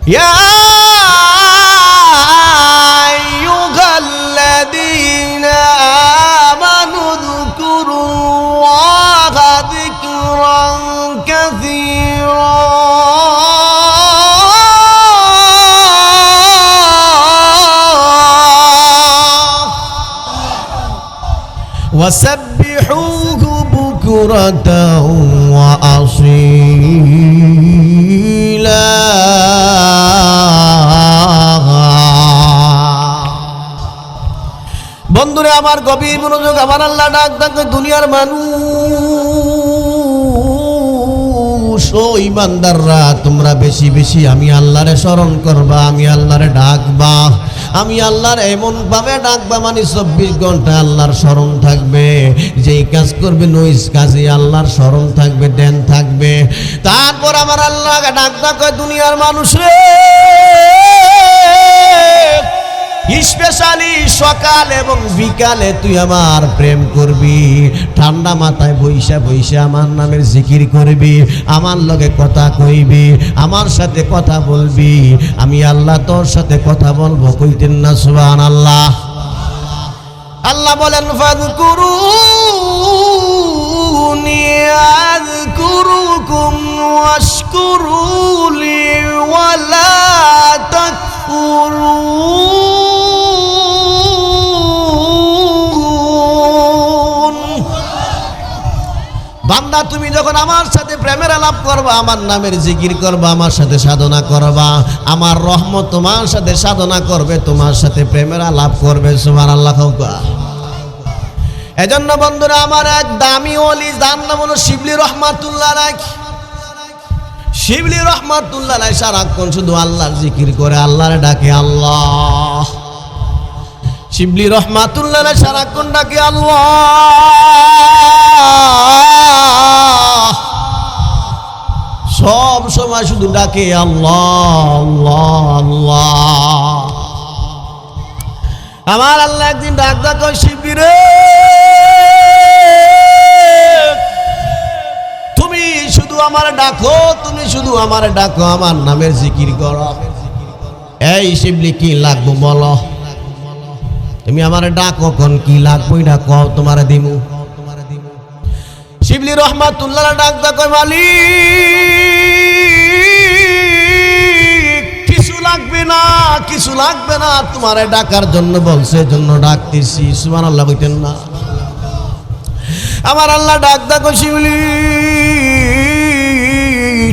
ইয়া আইয়ুহাল্লাযীনা আমানু যকুরুল্লাহা যিকরান কাসীরা وسبحوه بكرة وأصيلا বন্ধুরে আমার গভীর মনোযোগ আমার আল্লাহ ডাক ডাক দুনিয়ার মানুষ ও ইমানদাররা তোমরা বেশি বেশি আমি আল্লাহরে স্মরণ করবা আমি আল্লাহরে ডাকবা আমি আল্লাহর এমন ভাবে ডাকবা মানে 24 ঘন্টা আল্লাহর স্মরণ থাকবে যেই কাজ করবে নইস কাজে আল্লাহর স্মরণ থাকবে ধ্যান থাকবে তারপর আমার আল্লাহকে ডাক দুনিয়ার মানুষ রে স্পেশালি সকাল এবং বিকালে তুই আমার প্রেম করবি ঠান্ডা মাথায় বইসা বইসা আমার নামের জিকির করবি আমার লগে কথা কইবি আমার সাথে কথা বলবি আমি আল্লাহ তোর সাথে কথা বলবো কইতেন না সুবহানাল্লাহ আল্লাহ বলেন ফাযকুরুনি আযকুরুকুম ওয়াশকুরুলি ওয়ালা তাকফুরুন বান্দা তুমি যখন আমার সাথে প্রেমের আলাপ করবা আমার নামের জিকির করবা আমার সাথে সাধনা করবা আমার রহমত তোমার সাথে সাধনা করবে তোমার সাথে প্রেমের আলাপ করবে সুবহানাল্লাহ এজন্য বন্ধুরা আমার এক দামি ওলি যার নাম হলো শিবলি রহমাতুল্লাহ আলাইহি শিবলি রহমাতুল্লাহ আলাইহি সারাক্ষণ শুধু আল্লাহর জিকির করে আল্লাহর ডাকে আল্লাহ শিবলি রহমাতুল্লাহ আলাইহি সারাক্ষণ ডাকে আল্লাহ সব সময় শুধু ডাকে আল্লাহ আল্লাহ আল্লাহ আমার আল্লাহ একদিন ডাক কয় শিবলি রে তুমি শুধু আমার ডাকো তুমি শুধু আমার ডাকো আমার নামের জিকির করো এই শিবলি কি লাগবো বলো তুমি আমার ডাকো কোন কি লাগবো এটা কও তোমারে দিমু শিবলি রহমাতুল্লাহ ডাক কয় মালিক কিছু লাগবে না তোমারে ডাকার জন্য বলছে জন্য ডাকতেছি সুবহানাল্লাহ কইতেন না আমার আল্লাহ ডাক শিবলি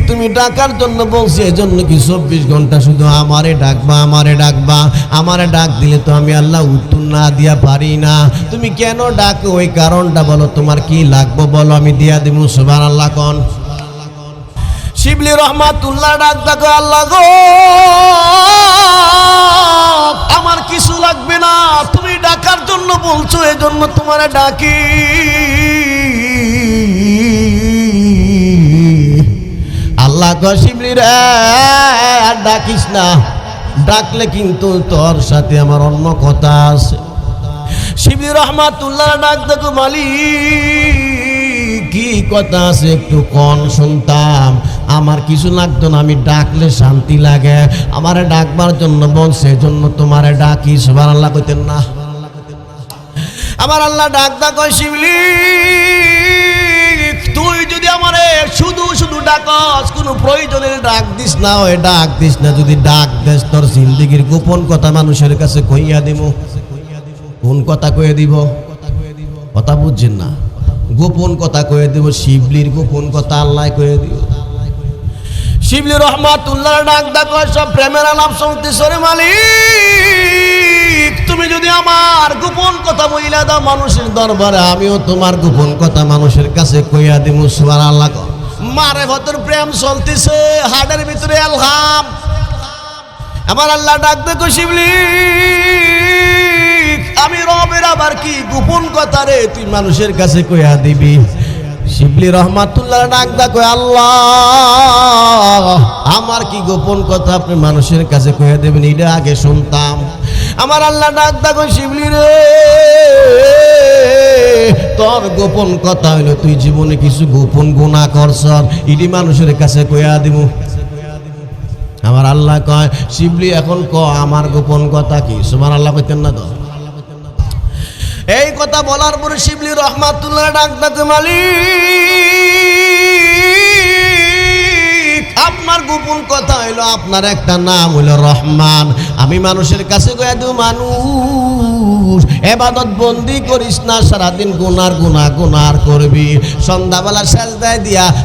তুমি ডাকার জন্য বলছি এজন্য কি 24 ঘন্টা শুধু আমারে ডাকবা আমারে ডাক দিলে তো আমি আল্লাহ উত্তর না দিয়া পারি না তুমি কেন ডাকো ওই কারণটা বলো তোমার কি লাগবে বলো আমি দিয়া দিব সুবহানাল্লাহ কোন শিবলি রহমাতুল্লাহ ডাক আল্লাহ গো আমার কিছু লাগবে না তুমি ডাকার জন্য বলছো এজন্য তোমারে ডাকি আল্লাহ কয় শিবলি রে আর ডাকিস না ডাকলে কিন্তু তোর সাথে আমার অন্য কথা আছে শিবলি রহমাতুল্লাহ ডাক দেখো মালিক কি কথা আছে একটু কোন শুনতাম আমার কিছু লাগতো না আমি ডাকলে শান্তি লাগে আমারে ডাকবার জন্য বলছে এজন্য তোমারে ডাকি সুবহানাল্লাহ কইতেন না আমার আল্লাহ ডাক কয় শিবলি তুই যদি আমারে শুধু শুধু ডাকস কোনো প্রয়োজনের ডাক দিস না ওই ডাক দিস না যদি ডাক দেস তোর জিন্দেগির গোপন কথা মানুষের কাছে কইয়া দিব কোন কথা কইয়া দিব কথা বুঝছেন না গোপন কথা কইয়া দিব শিবলির গোপন কথা আল্লাহ কইয়া দিব শিবলি রহমাতুল্লাহ ডাক সব প্রেমের আলাপ শুনতেছ রে মালিক তুমি যদি আমার গোপন কথা বইলা দাও মানুষের দরবারে আমিও তোমার গোপন কথা মানুষের কাছে কইয়া দিব সুবহানাল্লাহ মারে ভতর প্রেম চলতেছে হাড়ের ভিতরে আলহাম আমার আল্লাহ ডাক দেখো শিবলি আমি রবের আবার কি গোপন কথা রে তুই মানুষের কাছে কইয়া দিবি শিবলি রহমাতুল্লাহ ডাক দেখো আল্লাহ আমার কি গোপন কথা আপনি মানুষের কাছে কইয়া দেবেন এটা আগে শুনতাম আমার আল্লাহ ডাক দেখো শিবলি রে তোর গোপন কথা হইলো তুই জীবনে কিছু গোপন গুনাহ করছ ইডি মানুষের কাছে কইয়া দিব আমার আল্লাহ কয় শিবলি এখন ক আমার গোপন কথা কি? সুবহানাল্লাহ কইতেন না তো? এই কথা বলার পরে শিবলি রহমাতুল্লাহ ডাক ডাকে মালিক আপনার গোপন কথা হইলো আপনার একটা নাম হইলো রহমান। আমি মানুষের কাছে কইয়া দিও মানুষ ইবাদত বন্দি করিস না, সারাদিন গুনার করবি, সন্ধ্যাবেলা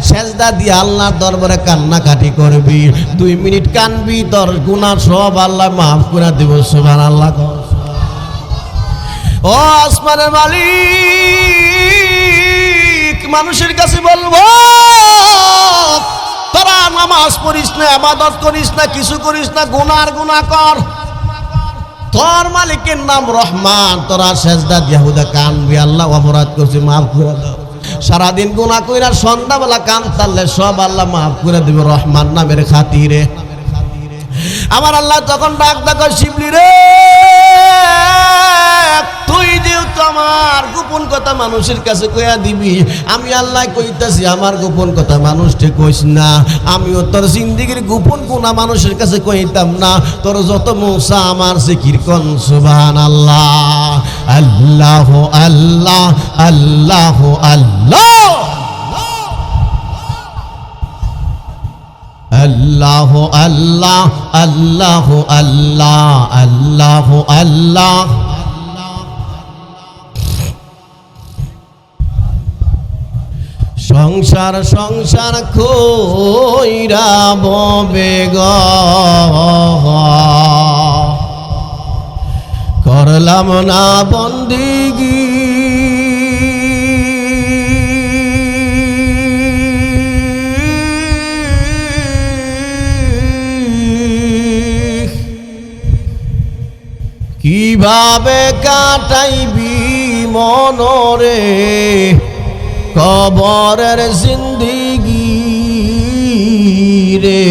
সেজদা দিয়া আল্লাহর দরবারে কান্নাকাটি করবি, 2 মিনিট কানবি, তোর গুনাহ সব আল্লাহ মাফ করে দিব। সুবহানাল্লাহ। ও আসমানের মালিক মানুষের কাছে বলবো তোরা নামাজ পড়িস না, ইবাদত করিস না, কিছু করিস না, গুনাহ কর, তোর মালিকের নাম রহমান, তোরা সেজদা দিয়া হুদা কানবি, আল্লাহ অপরাধ করছি মাফ করে দাও। সারাদিন গুনাহ কইরা সন্ধ্যাবেলা কান তাললে সব আল্লাহ মাফ করে দিবে রহমান নামের খাতিরে। আমার আল্লাহ তখন ডাক ডাক শিবলি রে তুই যেহেতু আমার গোপন কথা মানুষের কাছে কইয়া দিবি, আমি আল্লাহ কইতাছি আমার গোপন কথা মানুষকে কইস না, আমিও তোর জিন্দেগির গোপন গুনাহ মানুষের কাছে কইতাম না, তোর যত মৌসা আমার জিকির কোন সুবহানাল্লাহ। আল্লাহ আল্লাহ আল্লাহ আল্লাহ আল্লাহ আল্লাহ আল্লাহ আল্লাহ আল্লাহ আল্লাহ। সংসার সংসার কইরা ববে গো করলাম না বন্দিগি, কিভাবে কাটাইবি মনরে কবরের জিন্দিগি রে,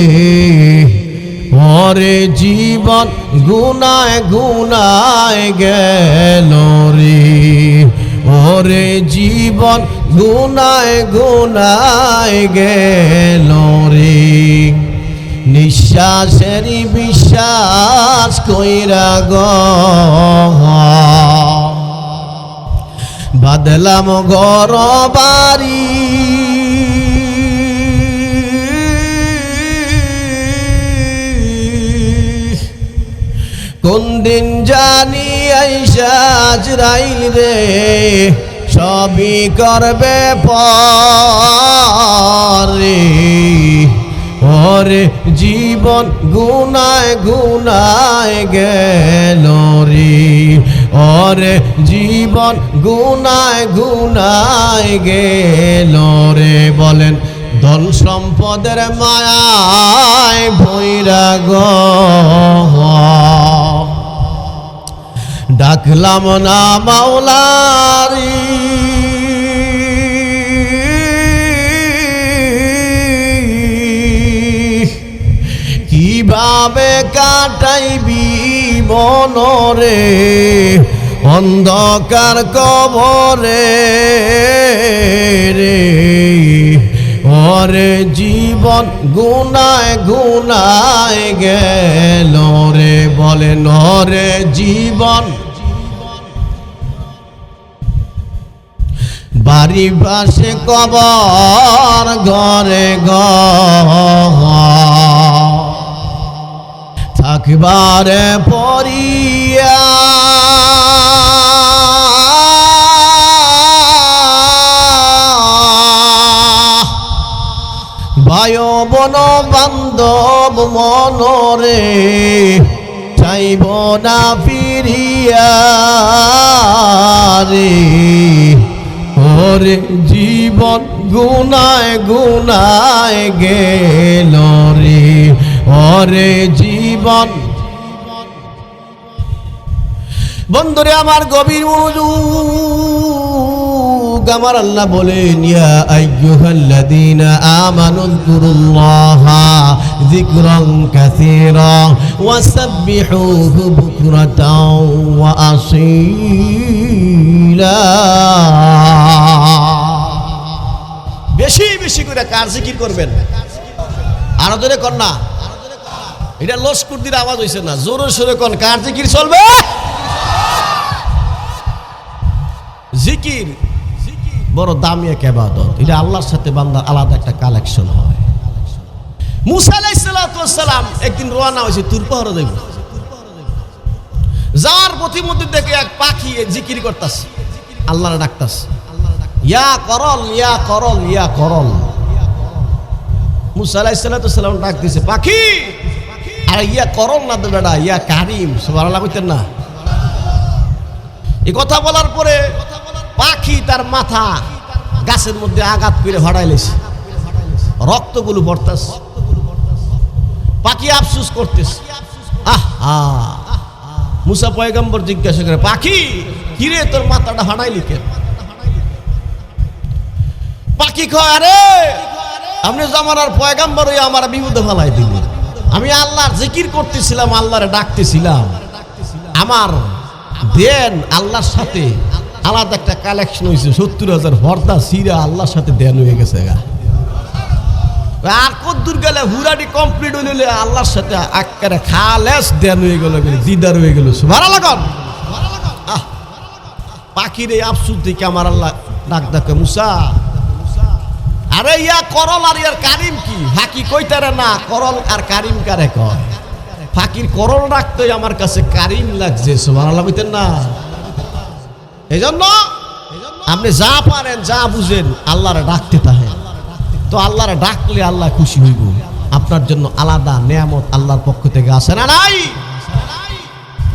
ওরে জীবন গুনায় গুনায় গেল রে, ওরে জীবন গুনায় গুনায় গেল রে, নিঃশ্বাসেরই বিশ্বাস কইরা গো বাদলাম ঘর বাড়ি, কোন দিন জানি আইসা আজরাইল রে সবই করবে পরে, ওরে জীবন গুনায় গুনায় গেল রে, ওরে জীবন গুনায় গুনায় গেল রে। বলেন ধন সম্পদের মায়ায় ভৈরা গো ডাকলাম না মাওলারি, কিভাবে কাটাইবি মনরে অন্ধকার কবরে রে, ওরে জীবন গুনায় গুনায় গেল রে। বলেন ওরে জীবন বাড়ি পাশে কবর ঘরে থাকবারে পরিয়া, ভাই বন বান্ধব মনরে চাইব না ফিরিয়া রে, ওরে জীবন গুনায় গুনায় গেল রে, ওরে জীবন। বন্ধুরে আমার গভীর মনোযোগ, আমার আল্লাহ বলেন ইয়া আইয়ুহাল্লাযীনা আমানু যকুরুল্লাহা যিকরান কাসীরা ওয়াসাব্বিহুহু বুকরাতাও ওয়া আসীলা। বেশি বেশি করে কার জিকির করবেন, আরো জোরে কর না। এটা লস্কুরদির আওয়াজ হইছে না, জোরে সোরে কোন কার জিকির চলবে? জিকির বড় দামি এক ইবাদত, এটা আল্লাহর সাথে বান্দার আলাদা একটা কালেকশন হয়। মুসা আলাইহিস সালাম একদিন রওনা হয়েছে তুর পাহাড়ে যাইব। যাওয়ার পথিমধ্যে দেখে এক পাখি জিকির করতেছে, আল্লাহর ডাকতেছে, ইয়া করল ইয়া করল ইয়া করল। মুসা আলাইহিস সালাম ডাক দিছে, পাখি আর ইয়া করল না তো বেটা, ইয়া কারিম। সুবহানাল্লাহ কইতেন না? এই কথা বলার পরে পাখি তার মাথা গাছের মধ্যে আঘাত করে হড়াইলেছে, রক্তগুলো পড়তেছে। পাখি আফসোস করতেছে। আহা, মুসা পয়গম্বর জিজ্ঞাসা করে, পাখি কিরে তোর মাথাটা হাঁটাইলি কেন? পাখি কয়, আরে আপনি জামানার পয়গম্বর হয়ে আমার বিপদে ফেলাই দিলেন। আমি আল্লাহর জিকির করতেছিলাম, আল্লাহরে ডাকতেছিলাম, আমার দেন আল্লাহর সাথে আলাদা একটা কালেকশন হয়েছে। 70,000 পর্দা সিরা আল্লাহর সাথে দেন হয়ে গেছে গা। আর কদ্দুর গেলে হুরাডি কমপ্লিট হইলে আল্লাহর সাথে আক্কারে খালেস দেন হয়ে গেল, দিদার হয়ে গেল। সুবহানাল্লাহ। পাখির এই আফসোস দেখে আমার আল্লাহ ডাক ডাকে, মুসা আরে ইয়া করল আর ইয়ার কারিম কি? ফাঁকি কইতারে না, করল আর কারিম কারে কয়? ফাঁকির করল রাখতে আমার কাছে কারিম লাগছে। সুবহানাল্লাহ কইতেন না? এই জন্য আপনি যা পারেন যা বুঝেন আল্লাহরে ডাকতে থাকেন, তো আল্লাহরে ডাকলে আল্লাহ খুশি হইব। আপনার জন্য আলাদা নেয়ামত আল্লাহর পক্ষ থেকে আসে না নাই?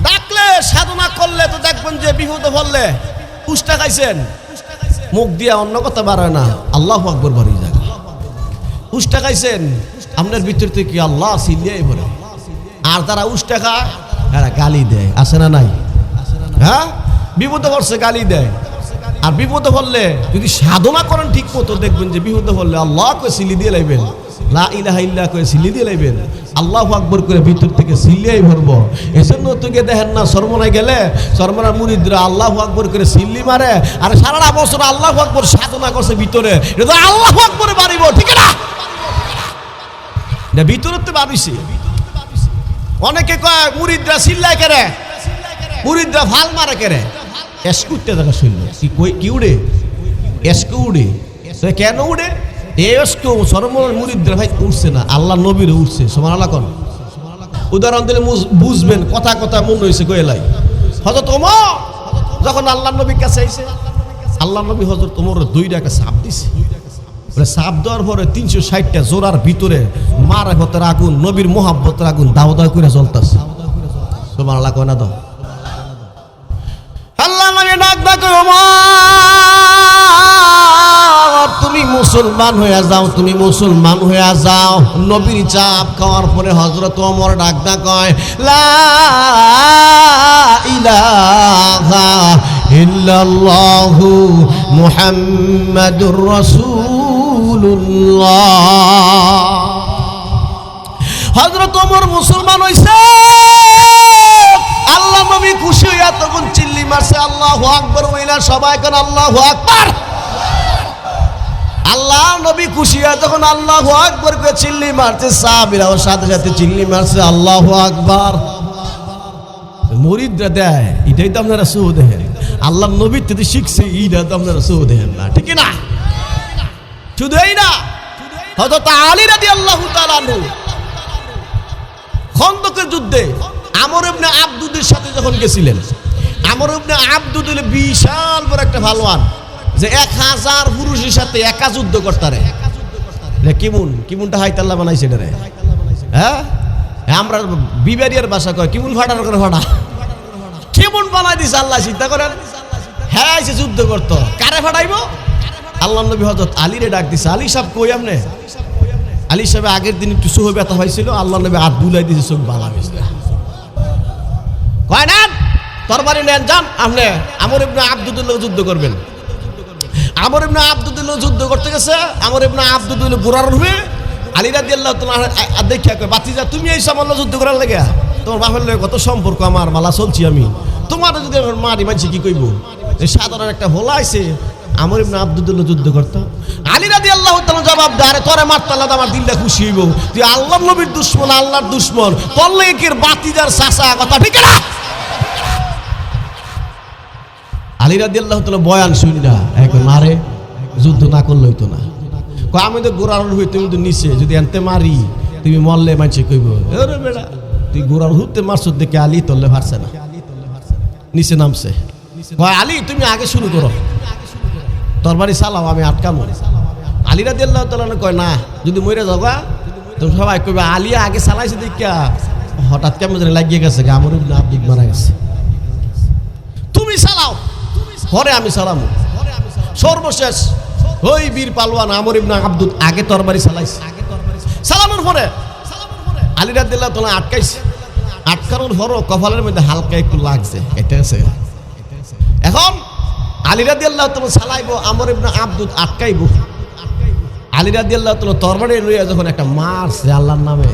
ডাকলে সাধনা করলে তো দেখবেন যে বিপদে পড়লে উষ্টা খাইছেন, মুখ দিয়া অন্য কথা বার হয় না, আল্লাহু আকবার বাড়ি যায়। উষ্টা খাইছেন, আপনার ভিতর থেকে আল্লাহ সিলিয়াই ভরে। আর যারা উষ্টা খায় এরা গালি দেয়, আসে না নাই? হ্যাঁ, বিপদে পড়ছে গালি দেয়। আর বিপদে পড়লে যদি সাধনা করেন ঠিক মতো, দেখবেন যে বিপদে পড়লে আল্লাহ কয়ে সিলি দিয়ে লাইবেন, লা ইলাহা ইল্লাহ কয়ে সিলি দিয়ে লাইবেন, আল্লাহু আকবার করে ভিতর থেকে সিলিয়াই ভরবো। এজন্য তোকে দেখেন না সরমনায় গেলে সরমনার মুরিদরা আল্লাহু আকবার করে সিল্লি মারে, আর সারাটা বছর আল্লাহু আকবার সাধনা করছে ভিতরে, এটা আল্লাহু আকবারে বাড়িব, ঠিক না? এটা ভিতরে তো বাড়িছে। অনেকে কয় মুরিদরা সিল্লায় কেরে, মুরিদরা ভাল মারে কেরে। এসকুটতে দেখা শুনল কি উড়ে, এসকু উড়ে, কেন উড়ে? এসকু সরমনার মুরিদরা ভাই উঠছে না, আল্লাহ নবীর উঠছে। সুবহানাল্লাহ কোন উদাহরণ দিলে বুঝবেন, কথা কথা মনে হয়েছে কইলাই। হযরত ওমর যখন আল্লাহ নবীর কাছে আইছে, আল্লাহ নবী হযরত ওমর 2 টাকা সাপ দিছে। বলে সাপ দেওয়ার পরে 360টা জোড়ার ভিতরে মারফতের আগুন, নবীর মোহাব্বতের আগুন দাও দাও করে জ্বলতাছে। সুবহানাল্লাহ কয় না? দাও আল্লাহ নবী ডাক ডাক, ওমর তুমি মুসলমান হয়ে যাও, তুমি মুসলমান হয়ে যাও। নবীর চাপ খাওয়ার পরে হযরত ওমর ডাক ডাক কয়, লা ইলাহা ইল্লাল্লাহু মুহাম্মাদুর রাসূলুল্লাহ। হযরত ওমর মুসলমান হইছে। আল্লাহ নবী খুশি হইয়া তখন চিল্লি মারছে, আল্লাহু আকবার বইলা সবাই কোন আল্লাহু আকবার। আল্লাহ নবী খুশি হইয়া তখন আল্লাহু আকবার করে চিল্লি মারছে, সাহাবীরাও সাথে সাথে চিল্লি মারছে, আল্লাহু আকবার। মুরিদরা দেয়, এটাই তো আপনারা সু দেখেন, আল্লাহ নবীর থেকে শিখছে, এইটা তো আপনারা সু দেখেন না, ঠিক না? শুধু এই না, হযরত আলী রাদিয়াল্লাহু তাআলা আনহু খন্দকের যুদ্ধে আমর ইবনে আবদুদের সাথে যখন গেছিলেন, আমর ইবনে আবদুদ হলো বিশাল বড় একটা ভালোয়ান, যে 1000 পুরুষের সাথে একা যুদ্ধ করতারে। কিমুনটা হাইতাল্লাহ বানাইছে এটারে। হ্যাঁ, আমরা বিবারিয়ার ভাষা কয় কিমুন ফাটার করে ফাটা, কেমন বানাই দিছে আল্লাহ। চিন্তা করেন, হ্যাঁ সে যুদ্ধ করতো, কারে ফাটাইবো? আল্লাহ নবী হযরত আলীরে ডাক দিছে, আলী সাহেব কই আপনি? আলী সাহেব আগের দিন একটু চোখে ব্যথা হয়েছিল, আল্লাহ নবী হাত বুলাই দিয়েছে, চোখ ভালো হয়েছে। কয় না তরবারি নেন, যান আপনি আমর ইবনে আবদুল্লাহ যুদ্ধ করবেন। আমর ইবনে আবদুল্লাহ যুদ্ধ করতে গেছে, আমর ইবনে আবদুল্লাহ ঘোড়ার রূপে আলী রাদিয়াল্লাহু তাআলা দেখা কয়, বাতিজা তুমি এই সামান্য যুদ্ধ করার লাগে? তোমার বাপের লগে কত সম্পর্ক, আমার মালা চলছি আমি, তোমার যদি মারি মানছি কি কইব? সাধারণ একটা ভোলা আইছে, আমর ইবনে আব্দুল্লাহ যুদ্ধ করতো। আলী রাদিয়াল্লাহু তাআলা জবাব দেয়, আরে তোরে মারতে আল্লাহ আমার দিলটা খুশি হইব, তুই আল্লাহর নবীর দুশমন, আল্লাহর দুশমন, তোর লেকের বাতিদার চাচা, কথা ঠিক না? আলী রাদিয়াল্লাহু তাআলা বয়ান শুনি না, এখন মারে যুদ্ধ না করলে হইতো না। আমি তো গোড়ার হই, তুমি তো নিচে যদি আনতে মারি তুমি মরলে মানছে কইব, আরে বেটা তুই গোড়ার হুতে মারছ দেখে আলী তোলে পারছে না, নিচে নামছে। আলী তুমি আগে শুরু করো, তরবারি চালাও, আমি আটকামো। আলী রাদিয়াল্লাহু তাআলা কয় না, যদি মরে যাওয়া তুমি সবাই কইবে আলী আগে চালাইছে দেখা হঠাৎ কেমন জানি লাগিয়ে গেছে, আমর ইবনে আব্দুল মারা গেছে, তুমি চালাও পরে আমি চালামো। সর্বশেষ ওই বীর পালোয়ান আমর ইবনে আব্দুল আগে তরবারি চালাইছে, চালানোর পরে আলী রাদিয়াল্লাহু তাআলা আটকাইছে, আটকানোর পরও কপালের মধ্যে হালকা একটু লাগছে, এটা আছে। এখন আলী রাদিয়াল্লাহু তাআলা চালাইবো, আমর ইবনে আব্দুল আটকাইবো। আলী রাদিয়াল্লাহু তাআলা তরবারি লইয়া যখন একটা মারছে আল্লাহর নামে,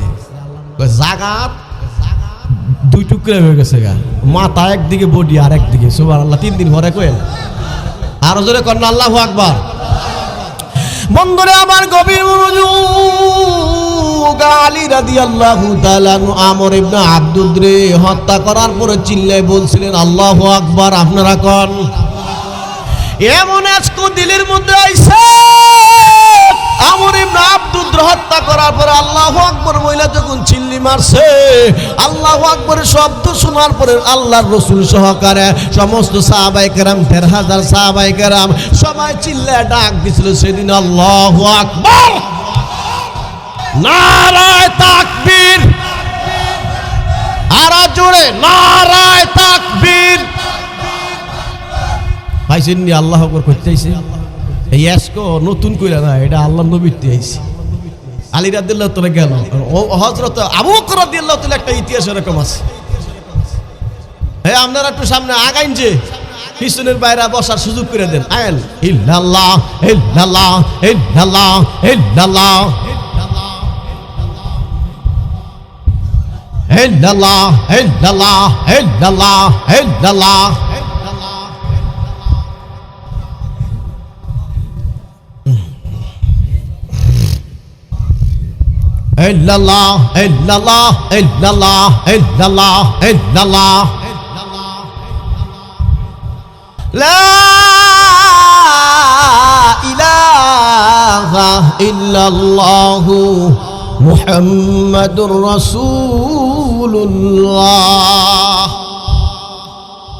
জাগাত দুই টুকরা হয়ে গেছে গা, মাথা একদিকে বডি আর একদিকে, সুবহানাল্লাহ। 3 দিন পরে কইল, আরো জোরে করেন আল্লাহু আকবার। বন্ধুরে আমার গভীর মনোযোগ, আলী রাদিয়াল্লাহু তাআলা আমর ইবনে আব্দুল রে হত্যা করার পরে চিল্লায় বলছিলেন আল্লাহু আকবার। আপনারা কোন এমন আজকে দিলের মধ্যে আইছে, আমর ইবনে আব্দুল হত্যা করার পরে আল্লাহু আকবার বইলা যখন চিল্লি মারছে, আল্লাহু আকবরের শব্দ শোনার পরে আল্লাহর রাসূল সহকারে সমস্ত সাহাবায়ে কেরাম ১৩,০০০ সাহাবায়ে কেরাম সবাই চিল্লায় ডাক দিছিল সেদিন আল্লাহু আকবার, নারায়ে তাকবীর, আর জোরে নারায়ে তাকবীর। পাইছেন নি আল্লাহু আকবার করতে আইছে, এই এসকো নতুন কইরা না, এটা আল্লাহর নবীর তে আইছে। আলী রাদিয়াল্লাহু তাআলা গেল, হযরত আবু বকর রাদিয়াল্লাহু তাআলা একটা ইতিহাস এরকম আছে। আপনারা একটু সামনে আগাইন, যে পিছনের বাইরে বসার সুযোগ করে দেন। আইন ইল্লাল্লাহ ইল্লাল্লাহ ইল্লাল্লাহ ইল্লাল্লাহ ইল্লাল্লাহ ইল্লাল্লাহ ইল্লাল্লাহ ইল্লাল্লাহ। ইল্লাল্লাহ ইল্লাল্লাহ ইল্লাল্লাহ ইল্লাল্লাহ ইল্লাল্লাহ লা ইলাহা ইল্লাল্লাহু মুহাম্মাদুর রাসূলুল্লাহ।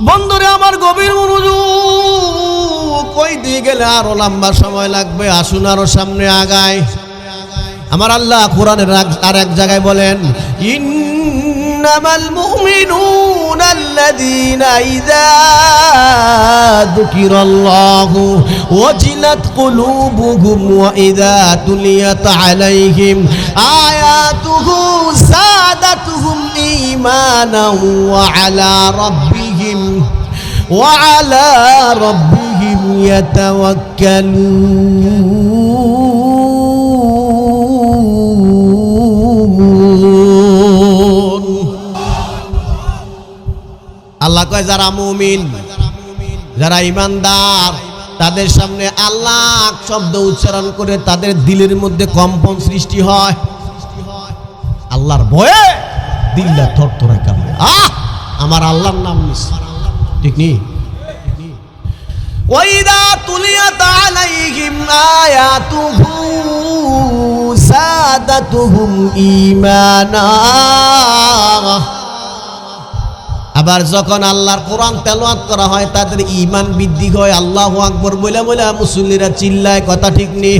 বন্ধুরে আমার গভীর মনোযোগ, কই দিয়ে গেলে আরো লম্বা সময় লাগবে, আসুন আরো সামনে আগায়। আমার আল্লাহ কোরআনের আর এক জায়গায় বলেন, ইন্নামাল মুমিনুনা আল্লাযীনা ইযা যুকিরাল্লাহু ওয়াজিলাত কুলুবুহুম ওয়া ইযা তুলিয়াত আলাইহিম আয়াতুহু যাদাতুহুম ঈমানান ওয়া আলা রাব্বিহিম ইয়াতাওয়াক্কালুন। আল্লাহ কয় যারা মুমিন, যারা ইমানদার, তাদের সামনে আল্লাহ শব্দ উচ্চারণ করে তাদের দিলের মধ্যে কম্পন সৃষ্টি হয়, আল্লাহর ভয়ে দিলটা থরথরায় কাঁপে। আমার আল্লাহর নাম নিছি, ঠিক নেই? ওয়াইদা তুলিয়াত আলাইহিম আয়াতুহু সাদাতুহুম ঈমানা। আবার যখন আল্লাহর কোরআন তেলাওয়াত করা হয় তাদের ঈমান বৃদ্ধি হয়। আল্লাহু আকবার বলে বলে মুসল্লিরা চিল্লায়, কথা ঠিক নেই?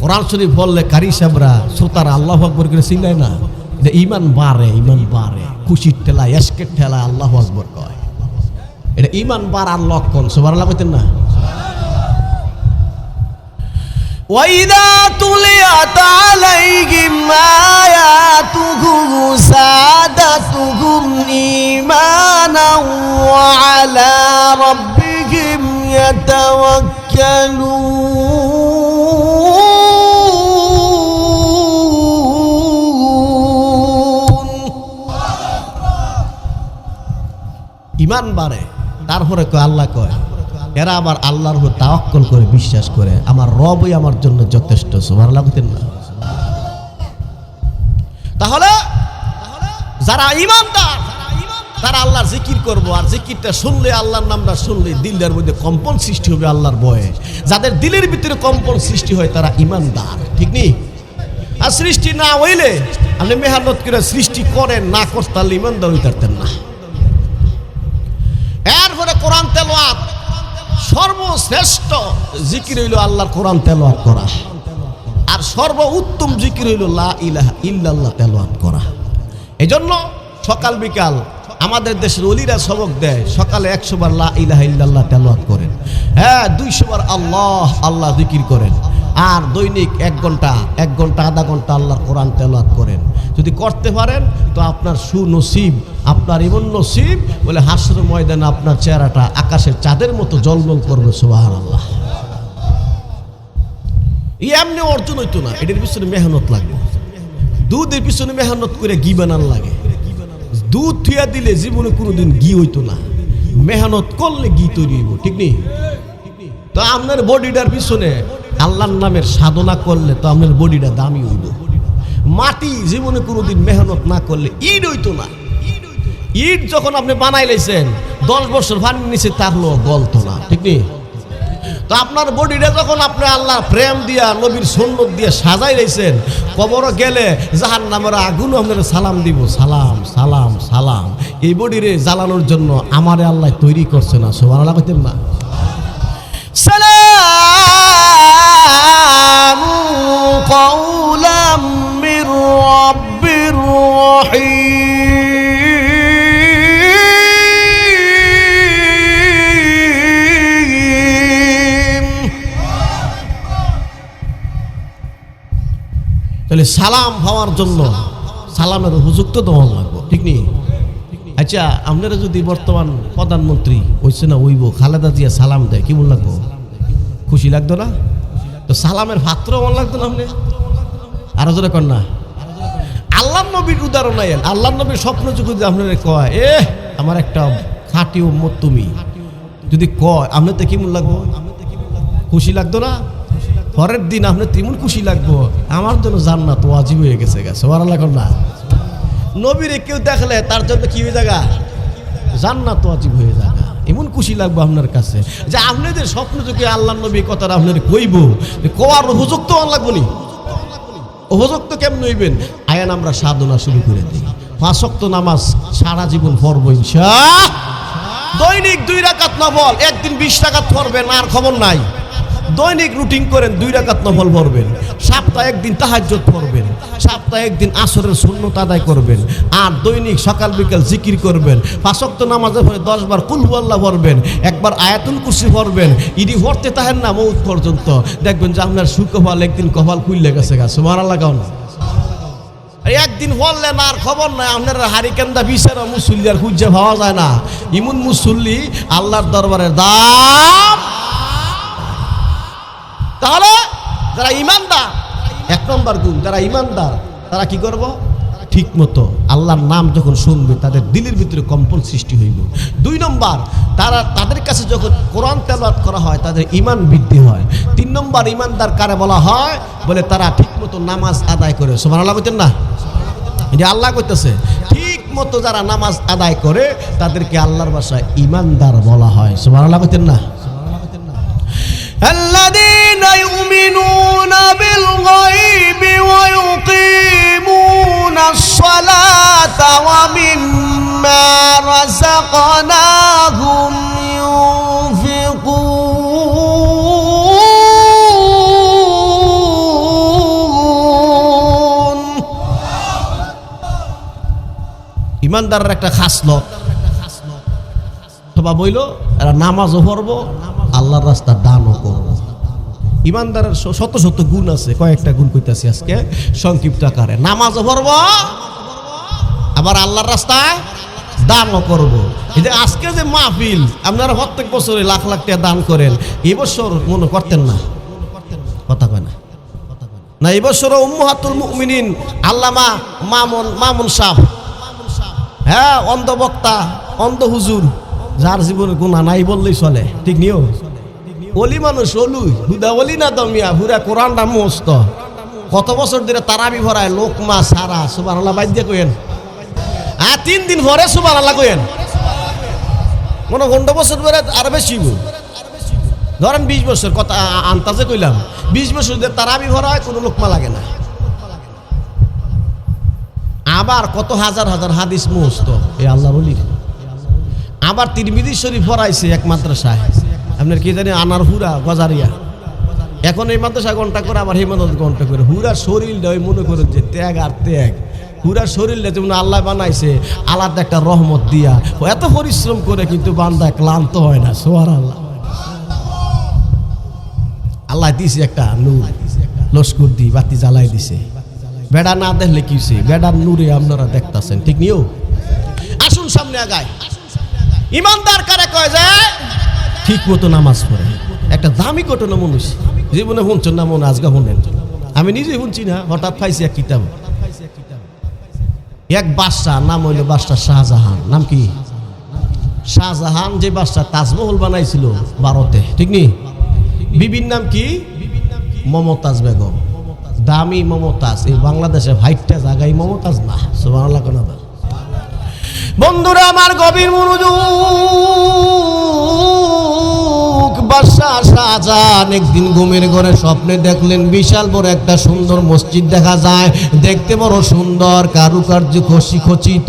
কোরআন শরীফ বললে কারি সাহেবরা শ্রোতারা আল্লাহু আকবার করে চিল্লায় না, এটা ঈমান বাড়ে, ঈমান বাড়ে, খুশির ঠেলা এশকের ঠেলা আল্লাহু আকবার কয়, এটা ঈমান বাড়ার লক্ষণ। সুবহানাল্লাহ কইতেন না? ওয়াইদা তুলিয়াত আলাইহিম আয়াতুহু সাদাতুহুম ঈমানান ওয়া আলা রাব্বিহিম ইয়াতাওয়াক্কালুন। ঈমান বাড়ে, তারপরে কয় আল্লাহ কয় এরা আবার আল্লাহর উপর তাওয়াক্কুল করে বিশ্বাস করে আমার রবই আমার জন্য যথেষ্ট। সুবহানাল্লাহ বলতেন না? তাহলে যারা ঈমানদার তারা আল্লাহর জিকির করবো, আর জিকিরটা শুনলে, আল্লাহর নামটা শুনলে দিলের মধ্যে কম্পন সৃষ্টি হবে আল্লাহর ভয়ে। যাদের দিলের ভিতরে কম্পন সৃষ্টি হয় তারা ঈমানদার, ঠিক নেই? আর সৃষ্টি না হইলে আপনি মেহনত করে সৃষ্টি করেন, না করতে তাহলে ঈমানদার হইতেন না। এরপরে কোরআন তেলাওয়াত, সর্বশ্রেষ্ঠ জিকির হইল আল্লাহর কোরআন তেলাওয়াত করা, আর সর্বোত্তম জিকির হইল লা ইলাহা ইল্লাল্লাহ তেলাওয়াত করা। এজন্য সকাল বিকাল আমাদের দেশের ওলিরা সবক দেয়, সকালে 100 বার লা ইলাহা ইল্লাল্লাহ তেলাওয়াত করেন, হ্যাঁ 200 বার আল্লাহ আল্লাহ জিকির করেন, আর দৈনিক 1 ঘন্টা আধা ঘন্টা আল্লাহর কোরআন তেলাওয়াত করেন। যদি করতে পারেন তো আপনার সুনসিব, আপনার ইমন নসিব বলে হাসর ময়দানে আপনার চেহারাটা আকাশের চাঁদের মতো জলজল করবে। সুবহানাল্লাহ। এমনি অর্জন হইতো না, এটার পিছনে মেহনত লাগবে। দুধের পিছনে মেহনত করে ঘি বানান লাগে। দুধ থুয়া দিলে জীবনে কোনোদিন ঘি হইতো না, মেহনত করলে ঘি তৈরি হইব, ঠিক নেই? তো আপনার বডিটার পিছনে আল্লাহর নামের সাধনা করলে তো আপনার বডিটা দামি হইব। মাটি জীবনে কোনোদিন মেহনত না করলে ইট হইতো না। ইট যখন আপনি বানাই লাইছেন 10 বছর পানির নিচে তারলো গলতো না, ঠিক নেই? তো আপনার বডিটা যখন আপনি আল্লাহর প্রেম দিয়া, নবীর সুন্নত দিয়ে সাজাই লাইছেন, কবর গেলে জাহান্নামের আগুন আপনার সালাম দিব, সালাম সালাম সালাম। এই বডিরে জ্বালানোর জন্য আমারে আল্লাহ তৈরি করছে না। সুবহানাল্লাহ কইতেন না? সালামু কাওলাম মির রাব্বির রহিম। তাহলে সালাম পাওয়ার জন্য সালামের উপযুক্ত দেওয়া লাগবে, ঠিক নেই? আচ্ছা, আপনারা যদি বর্তমান প্রধানমন্ত্রী হইছে না হইব, খালেদা জিয়া সালাম দেয়, কেমন লাগবো? খুশি লাগতো না? তো সালামের পাত্র আমার লাগতো না? আপনি আরো জোরে কর না। আল্লাহ নবীর উদাহরণ আইন, আল্লাহ নবীর স্বপ্ন যদি আপনারা কয় আমার একটা খাঁটি উম্মত তুমি, যদি কয় আপনার তো কেমন লাগবো? খুশি লাগতো না? পরের দিন আপনার তেমন খুশি লাগবো, আমার জন্য জান্নাত ওয়াজিব হয়ে গেছে। সুবহানাল্লাহ কর না? নবীরে কেউ দেখলে তার জন্য কি হয়ে যাগা? জান্নাত ওয়াজিব হয়ে যাগা। এমন খুশি লাগবে আপনার কাছে যে আপনাদের স্বপ্ন যুগে আল্লাহ নবী কথাটা আপনার কইব, কোয়ার উপযুক্ত লাগবো নি? উপযুক্ত কেমন হইবেন? আয়ান আমরা সাধনা শুরু করে দিই। 5 ওয়াক্ত নামাজ সারা জীবন পড়বো ইনশাআল্লাহ। দৈনিক 2 রাকাত নফল, একদিন 20 রাকাত পড়বেন, আর খবর নাই। দৈনিক রুটিন করেন, 2 রাকাত নফল পড়বেন, সপ্তাহে 1 দিন তাহাজ্জুদ পড়বেন, সপ্তাহে 1 দিন আসরের সুন্নত আদায় করবেন, আর দৈনিক সকাল বিকাল জিকির করবেন। 5 ওয়াক্ত নামাজের পরে 10 বার কুল হুয়াল্লাহ পড়বেন, 1 বার আয়াতুল কুরসি পড়বেন। ইডি পড়তে তাহেন না মৌত পর্যন্ত, দেখবেন যে আপনার সুকপাল একদিন কপাল খুললে গেছে। সুবহানাল্লাহ কারণ একদিন পড়লেন আর খবর নাই, আপনার হারিকেন্দা বিচার মুসল্লি আর খুঁজে পাওয়া যায় না। ইমন মুসল্লি আল্লাহর দরবারের দাম। তাহলে যারা ইমানদার, 1 নম্বর গুণ, যারা ইমানদার তারা কি করব? ঠিক মতো আল্লাহর নাম যখন শুনবে তাদের দিলের ভিতরে কম্পন সৃষ্টি হইব। 2 নম্বর, তাদের কাছে যখন কোরআন তেলাওয়াত করা হয় তাদের ঈমান বৃদ্ধি হয়। 3 নম্বর, ইমানদার কারে বলা হয়? বলে তারা ঠিক মতো নামাজ আদায় করে। সুবহানাল্লাহ বলতেন না? এটা আল্লাহ কইতেছে, ঠিক মতো যারা নামাজ আদায় করে তাদেরকে আল্লাহর ভাষায় ইমানদার বলা হয়। সুবহানাল্লাহ বলতেন না? الذين يؤمنون بالغيب ويقيمون الصلاة ومما رزقناهم ينفقون। ইমানদারের একটা খাসলত সবাই বইল, এরা নামাজও পড়বো, আল্লাহর রাস্তা দানও করবো। ইমানদারের শত শত গুণ আছে, কয়েকটা গুণ কইতাছি আজকে সংক্ষিপ্ত আকারে। নামাজও পড়বো, আবার আল্লাহর রাস্তায় দানও করবো। এই যে আজকে যে মাহফিল, আপনারা প্রত্যেক বছরে লাখ লাখ টাকা দান করেন, এবছর মনে করতেন না? কথা কয় না? এবছরও উম্মাহাতুল মুমিনিন আল্লামা মামুন সাহেব, হ্যাঁ, অন্ধ বক্তা, অন্ধ হুজুর, যার জীবনে গুনাহ নাই বললেই চলে, ঠিক নিও। অলি মানুষ অলুই হুদা বলি না দমিয়া হুরা কোরআনটা মস্ত কত বছর ধরে তারাবি ভরায় লোকমা সারা সুবহানাল্লাহ বাইদ দিয়ে কইেন 3 দিন ভরে সুবহানাল্লাহ কইেন মনে 15 বছর ধরে আর বেশি ধরেন 20 বছর কথা আন্তাজে কইলাম 20 বছর ধরে তারাবি ভরায় কোনো লোকমা লাগে না আবার কত হাজার হাজার হাদিস মুখস্থ এই আল্লাহ বলি আবার তিরমিজি শরীফ পড়াইছে এক মাদ্রাসায় আপনার কি জানি আনারহুরা গজারিয়া এখন এই মাদ্রাসা ঘন্টা করে আবার হিমাদত ঘন্টা করে হুরার শরীরটা ওই মনে করেন যে ত্যাগ আর ত্যাগ হুরার শরীরটা যেমন আল্লাহ বানাইছে আলাদা একটা রহমত দিয়া এত পরিশ্রম করে কিন্তু বান্দা ক্লান্ত হয় না সুবহানাল্লাহ আল্লাহ দিছে একটা নূর লস্কর দি বাতি জ্বালাই দিছে বেড়া না দেখলে কি হইছে বেড়ার নূরে আপনারা দেখতাছেন ঠিক নিও আসুন সামনে আগায় ইমানদার কারে কয় যায় ঠিক মতো নামাজ পড়ে একটা দামি ঘটনা মানুষ জীবনে শুনছেন না মনে আজকে শুনেন আমি নিজে শুনছি না হঠাৎ পাইছি এক কিতাব এক বাদশা নাম হইল বাদশা শাহজাহান নাম কি শাহজাহান যে বাদশা তাজমহল বানাইছিল ভারতে ঠিক নি বিবির নাম কি মমতাজ বেগম দামি মমতাজ এই বাংলাদেশে ভাইটটা জায়গায় মমতাজ না সুবহানাল্লাহ কোন বন্ধুরা আমার গভীর মনোযোগ বাদশা শাহজাহান একদিন ঘুমের ঘরে স্বপ্নে দেখলেন বিশাল বড় একটা সুন্দর মসজিদ দেখা যায় দেখতে বড় সুন্দর কারুকার্য খচিত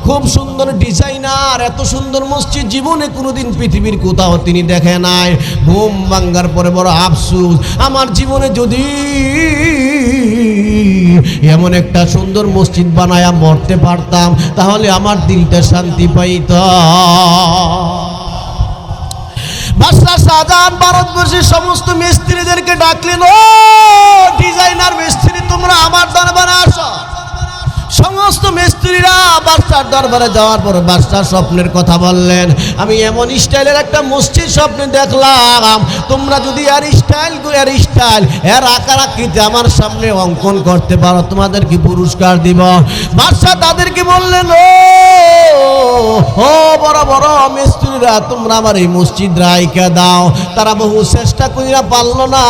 খুব সুন্দর ডিজাইনার এত সুন্দর মসজিদ জীবনে কোনোদিন পৃথিবীর কোথাও তিনি দেখে নাই ঘুম ভাঙ্গার পরে বড় আফসোস আমার জীবনে যদি এমন একটা সুন্দর মসজিদ বানায়া মরতে পারতাম তাহলে আমার দিলটা শান্তি পাইত বাদশা শাহজাহান ভারতবর্ষের সমস্ত মিস্ত্রিদেরকে ডাকলেন ও ডিজাইনার মিস্ত্রি তোমরা আমার দরবারে আসো সমস্ত মিস্ত্রিরা বাদশার দরবারে যাওয়ার পর বাদশার স্বপ্নের কথা বললেন আমি এমন স্টাইলের একটা মসজিদ স্বপ্নে দেখলাম তোমরা যদি আর স্টাইল এর আকার আকৃতি আমার সামনে অঙ্কন করতে পারো তোমাদের কি পুরস্কার দিব বাদশা তাদেরকে বললেন ও বড় বড় মিস্ত্রিরা তোমরা আমার এই মসজিদ রাইকা দাও তারা বহু চেষ্টা কইরা পারলো না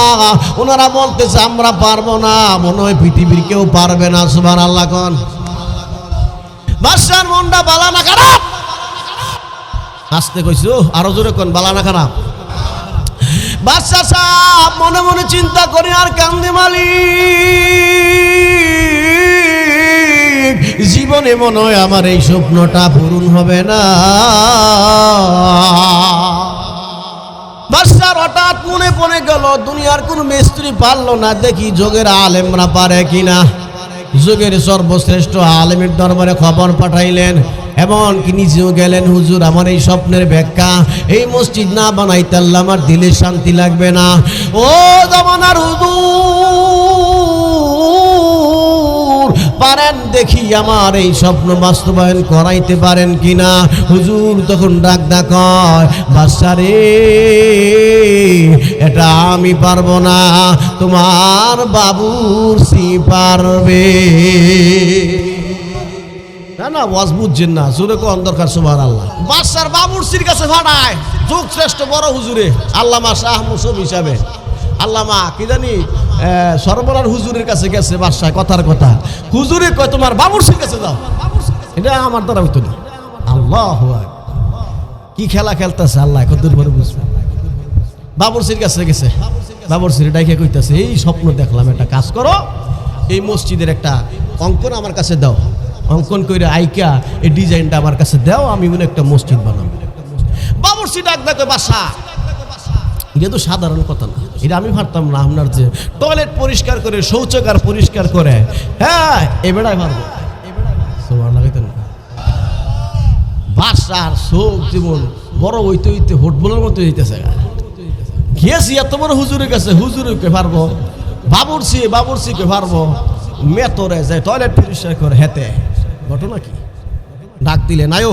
ওনারা বলতেছে আমরা পারবো না মনে হয় পৃথিবীর কেউ পারবে না সুবহানাল্লাহ কোন বাদশার মনটা বালা না খারাপ আসতে কইছো আরো জোরে কোন বালা না খারাপ বাদশা সাহেব মনে মনে চিন্তা করে আর কান্দে মালিক জীবনে মনে হয় আমার এই স্বপ্নটা পূরণ হবে না বাদশার হঠাৎ মনে পড়ে গেল দুনিয়ার কোন মিস্ত্রি পারলো না দেখি যোগের আলেমরা পারে কিনা যুগের সর্বশ্রেষ্ঠ আলেমের দরবারে খবর পাঠাইলেন এমনকি নিজেও গেলেন হুজুর আমার এই স্বপ্নের ব্যাখ্যা এই মসজিদ না বানাইতে আল্লাহ আমার দিলে শান্তি লাগবে না ও জামানার হুজুর পারেন দেখি আমার এই স্বপ্ন বাস্তবায়ন করাইতে পারেন কিনা হুজুর তখন ডাক কয় বাদশা রে এটা আমি পারবো না তোমার বাবুর্চি পারবে না না ওয়াজ বুঝছেন না জোরে কোন দরকার সুবহানাল্লাহ বাদশার বাবুর্চির কাছে ফাটায় যুগ শ্রেষ্ঠ বড় হুজুরে আল্লামা শাহ মুসব হিসাবে আল্লামা কি জানি সর্বরার হুজুরের কাছে গেছে বাদশা কথার কথা হুজুরে কয় তোমার বাবুর্চির কাছে যাও এটা আমার দ্বারা হইতো না আল্লাহু আকবার কি খেলা খেলতেছে আল্লাহ কতদূর বড় বুঝবে বাবুর্চির কাছে গেছে বাবুর্চির ডাইকে কইতাছে এই স্বপ্ন দেখলাম একটা কাজ করো এই মসজিদের একটা অঙ্কন আমার কাছে দাও অঙ্কন করে আইকা এই ডিজাইনটা আমার কাছে দাও আমি মনে একটা মসজিদ বানাবো বাবুর্চি ডাক দেখো বাসা এটা তো সাধারণ কথা না এটা আমি ভাবতাম না আপনার যে টয়লেট পরিষ্কার করে শৌচাগার পরিষ্কার করে হ্যাঁ এই বেড়ায় পারবো বাসার শোক জীবন বড় হইতে হইতে ফুটবলের মতো হইতেছে গিয়েছি এত বড় হুজুরের কাছে হুজুরকে পারবো বাবুর্চিকে পারবো মেতরে যায় টয়লেট পরিষ্কার করে হেতে ঘটনা কি ডাক দিলে নাইও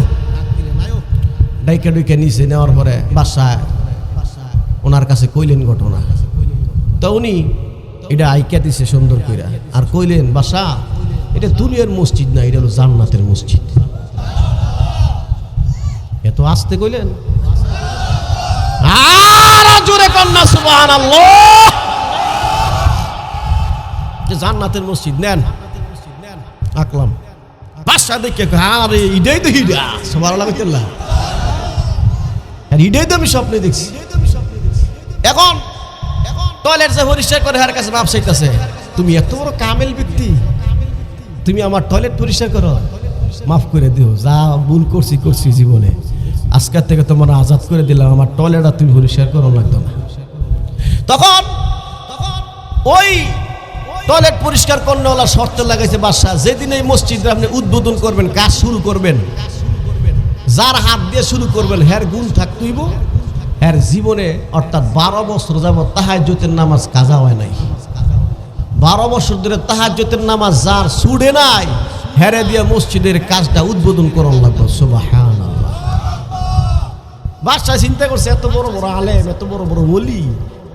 ডাইকে ডুইকে নিচে নেওয়ার পরে বাসায় ওনার কাছে কইলেন ঘটনা তো উনি এটা আইকা দিছে সুন্দর কইরা আর কইলেন বাসা এটা দুনিয়ার মসজিদ না এটা হলো জান্নাতের মসজিদ এত আসতে কইলেন আর জোরে কন্যা সুবহানাল্লাহ। যে জান্নাতের মসজিদ নেন আকলাম বাদশা দেখে আরে ইডাই তো হিডা সুবহানাল্লাহ কইতেল্লাহ আর ইডাই তো আমি স্বপ্নে দেখছি। এখন টয়লেট যে পরিষ্কার করে হার কাছে মাপ চাইতেছে, তুমি এত বড় কামেল ব্যক্তি, তুমি আমার টয়লেট পরিষ্কার করো, মাফ করে দিও, যা ভুল করছি জীবনে, আজকের থেকে তোমার আজাদ করে দিলাম, আমার টয়লেট আর তুমি পরিষ্কার করো লাগতো না। তখন ওই টয়লেট পরিষ্কার করনেওয়ালা শর্ত লাগাইছে বাদশা, যেদিন এই মসজিদে আপনি উদ্বোধন করবেন, কাজ শুরু করবেন, যার হাত দিয়ে শুরু করবেন হের গুণ থাকতেইব, হের জীবনে অর্থাৎ 12 বছর যাবত তাহাজ্জুদের নামাজ কাজা হয় নাই, 12 বছর ধরে তাহাজ্জুদের নামাজ যার ছুড়ে নাই, হেরে দিয়ে মসজিদের কাজটা উদ্বোধন করার লাগবে। সুবহানাল্লাহ। বাদশা চিন্তা করছে এত বড় বড় আলেম, এত বড় বড় ওলি,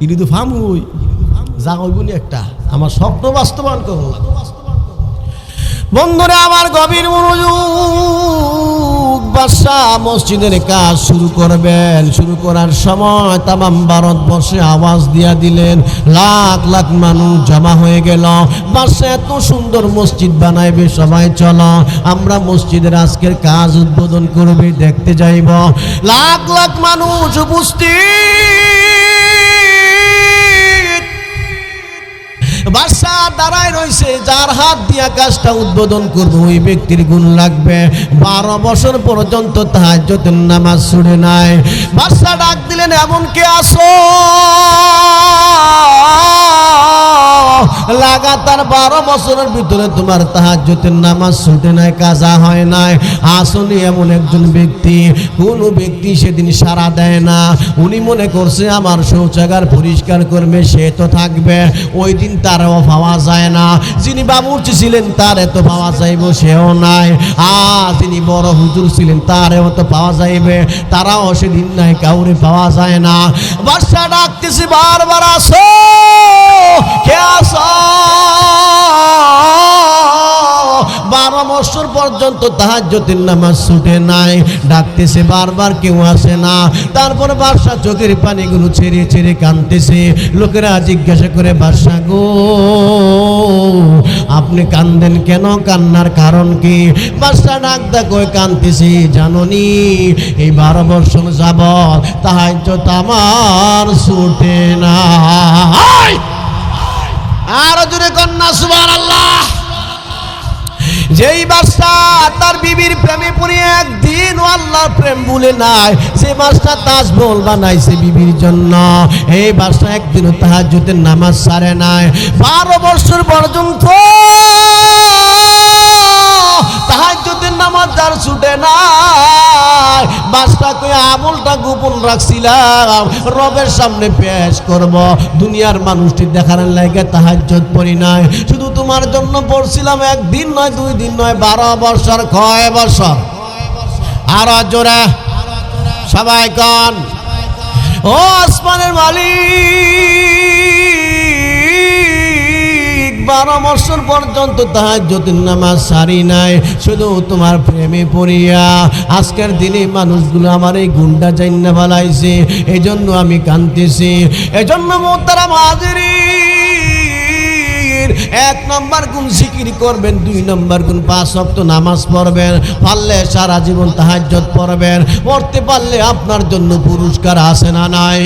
ইনি তো ফামুই যা হইবনি একটা, আমার স্বপ্ন বাস্তবায়ন করো। বন্ধুরা আমার গভীর মনোযোগ, বাদশা মসজিদের কাজ শুরু করবেন, শুরু করার সময় তামাম ভারতবর্ষে আওয়াজ দিয়া দিলেন, লাখ লাখ মানুষ জমা হয়ে গেল, বাদশা এত সুন্দর মসজিদ বানাইবে, সবাই চলো আমরা মসজিদের আজকের কাজ উদ্বোধন করবে, দেখতে যাইব। লাখ লাখ মানুষ উপস্থিত, বাদশা দাঁড়ায় রয়েছে, যার হাত দিয়া কাজটা উদ্বোধন করবে ওই ব্যক্তির গুণ লাগবে। 12 বছর পর্যন্ত তাহাজ্জুদের নামাজ ছুড়ে নাই। বাদশা ডাক দিলেন, এমন কে আসো লাগাতার 12 বছরের ভিতরে তোমার তাহাজ্জুদের নামাজ ছুটে নাই, কাজা হয় নাই, আসলে এমন একজন ব্যক্তি। কোন ব্যক্তি সেদিন সাড়া দেয় না, উনি মনে করছে আমার শৌচাগার পরিষ্কার করবে, সে তো থাকবে, ওই দিন তারও পাওয়া যায় না। যিনি বাবুর্চি ছিলেন তার এত পাওয়া যাইব, সেও নাই। যিনি বড় হুজুর ছিলেন তারও তো পাওয়া যাইবে, তারাও সেদিন নাই, কাউরে পাওয়া যায় না। বাদশা ডাকতেছি বারবার, আসো কে আসো। 12 বছর পর্যন্ত তাহাজ্জুদের নামাজ ছুটে নাই, ডাকতেছে বারবার, কেউ আসে না। তারপর বাদশা চোখের পানিগুলো ছেড়ে ছেড়ে কাঁদতেছে। লোকেরা জিজ্ঞাসা করে, বাদশা গো আপনি কান্দেন কেন, কান্নার কারণ কি? বাদশা ডাকদা কই কাঁদতেছি জাননি, এই 12 বছর যাবত তাহাজ্জুদ আমার ছুটে না। আর জোরে কন্যা সুবহানাল্লাহ। যেই বাদশা তার বিবির প্রেমে পড়ে একদিন আল্লাহর প্রেম ভুলে নাই, যে বাদশা তাজমহল বানাইছে বিবির জন্য, এই বাদশা একদিনও তাহাজ্জুদের নামাজ ছাড়ে নাই। 12 বছর পর্যন্ত তাহাজ্জুদের নামাজ যার ছুটে নাই, বাদশা কই আমলটা গোপন রাখছিলাম, রবের সামনে পেশ করব, দুনিয়ার মানুষটি দেখার লাগে তাহাজ্জুদ পড়ি নাই, শুধু তোমার জন্য পড়ছিলাম, একদিন নয়, 2 দিন নয়, 12 বছর। কয় বছর? আর জোরে সবাই কন, ও আসমানের মালিক, 12 বছর পর্যন্ত তাহাজ্জুদের নামাজ ছাড়ি নাই, শুধু তোমার প্রেমে পড়িয়া। আজকের দিনে মানুষগুলো আমার এই গুন্ডা জাইন্না বালাইছে, এই জন্য আমি কাঁদতেছি। এজন্য মোহতারাম হাজিরিন, 1 নম্বর গুণ জিকির করবেন, 2 নম্বর গুণ 5 ওয়াক্ত নামাজ পড়বেন, পারলে সারা জীবন তাহাজ্জুদ পড়বেন, পড়তে পারলে আপনার জন্য পুরস্কার আছে না নাই?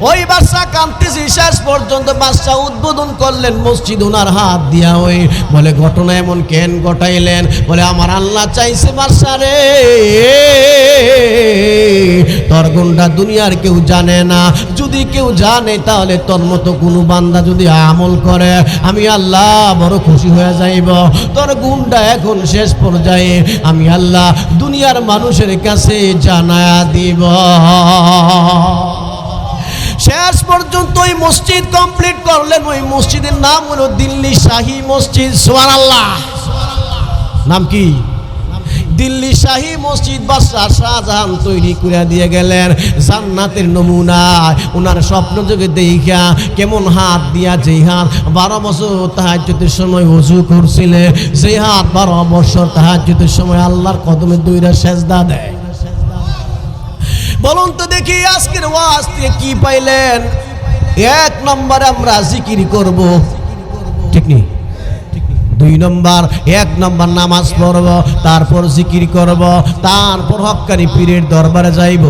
ওই বাদশা কাঁদতেছি, শেষ পর্যন্ত বাদশা উদ্বোধন করলেন মসজিদ ওনার হাত দিয়া। ওই বলে, ঘটনা এমন কেন ঘটাইলেন? বলে, আমার আল্লাহ চাইছে বাদশা রে, তোর গুণটা দুনিয়ার কেউ জানে না, যদি কেউ জানে তাহলে তোর মতো কোনো বান্দা যদি আমল করে আমি আল্লাহ বড় খুশি হয়ে যাইব। তোর গুণটা এখন শেষ পর্যায়ে আমি আল্লাহ দুনিয়ার মানুষের কাছে জানায়া দিব। শেষ পর্যন্ত ওই মসজিদ কমপ্লিট করলেন। ওই মসজিদের নাম হলো দিল্লি শাহী মসজিদ। সুবহানাল্লাহ। নাম কি? দিল্লি শাহী মসজিদ বাদশা শাহজাহান তৈরি করে দিয়ে গেলেন। জান্নাতের নমুনা ওনার স্বপ্ন যোগে দেখা, কেমন হাত দিয়া, যেই হাত 12 বছর তাহাজ্জুদের সময় ওযু করছিলে, যেই হাত 12 বছর তাহাজ্জুদের সময় আল্লাহর কদমে দুইটা সেজদা দেয়। বলুন তো দেখি আজকের ওয়াজ থেকে কি পাইলেন? এক নম্বরে আমরা জিকির করব, ঠিক নেই? 2 নম্বর, 1 নম্বর নামাজ পড়ব, তারপর জিকির করব, তারপর হক্কানি পীরের দরবারে যাইব।